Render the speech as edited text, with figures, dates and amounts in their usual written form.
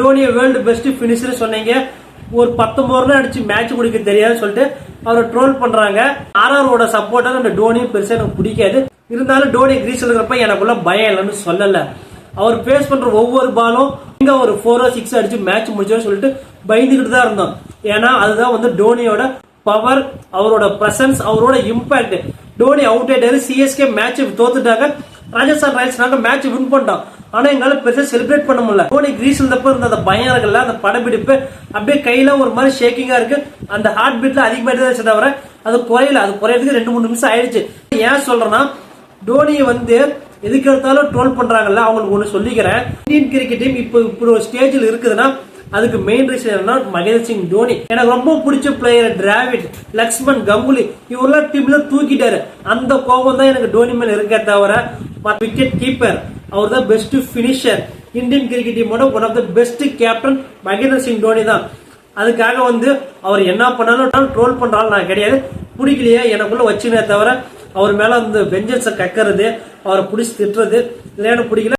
டோனியை world best finisher சொன்னீங்க, ஒரு 19 run அடிச்சு மேட்ச் குடிக்க தெரியாதுன்னு சொல்லிட்டு அவரை ட்ரோல் பண்றாங்க. ஆர்ஆரோட சப்போர்ட்டர் அந்த டோனி பெருசா எனக்கு பிடிக்காது. இருந்தாலும் டோனி கிரீஸ் இருக்கிறப்ப எனக்குள்ள பயம் இல்லைன்னு சொல்லல. அவர் பேஸ் பண்ற ஒவ்வொரு பாலும் இங்க ஒரு 4 or 6 அடிச்சு மேட்ச் முடிச்சோன்னு சொல்லிட்டு பயந்துகிட்டு தான் இருந்தோம். ஏன்னா அதுதான் வந்து டோனியோட பவர், அவரோட பிரசன்ஸ், அவரோட இம்பாக்ட். டோனி அவுட் ஆயிட்டாரு, சிஎஸ்கே மேட்ச் தோத்துட்டாங்க, ராஜஸ்தான் ராயல்ஸ் நாங்க மேட்ச் வின் பண்ணிட்டோம். ஆனா எங்களால பெருசா செலிப்ரேட் பண்ண முடியல. டோனி கிரீஸ் இருந்தப்ப இருந்த அந்த பயம் இருக்குல்ல, அந்த படப்பிடிப்பு அப்படியே கையில ஒரு மாதிரி ஷேக்கிங்கா இருக்கு. அந்த ஹார்ட் பீட்ல அதிகமாயிட்டு தான் தவிர அது குறையல. அது குறையறதுக்கு 2-3 நிமிஷம் ஆயிடுச்சு. ஏன் சொல்றேன்னா, டோனியை வந்து எதுக்கு எடுத்தாலும் ட்ரோல் பண்றாங்கல்ல, அவங்களுக்கு ஒண்ணு சொல்லிக்கிறேன். இந்தியன் கிரிக்கெட் டீம் இப்போ ஒரு ஸ்டேஜில் இருக்குதுன்னா அதுக்கு மெயின் ரீசன் என்னன்னா மகேந்திர சிங் தோனி. எனக்கு ரொம்ப பிடிச்ச பிளேயர் டிராவிட், லக்ஷ்மன், கங்குலி இவரெல்லாம் டீம்ல தூக்கிட்டாரு. அந்த கோபம் தான் எனக்கு டோனி மேல இருக்கே தவிர, விக்கெட் கீப்பர் அவர் தான் பெஸ்ட் பினிஷர். இந்தியன் கிரிக்கெட் டீமோட one of the best captain Mahendra Singh Dhoni தான். அதுக்காக வந்து அவர் என்ன பண்ணாலும் ட்ரோல் பண்றாலும் நான் கிடையாது. பிடிக்கலையே எனக்குள்ள வச்சுனே தவிர அவர் மேல வந்து வெஞ்சன்ஸை கக்கிறது, அவரை பிடிச்சி திட்டுறது இல்லைன்னு பிடிக்கல.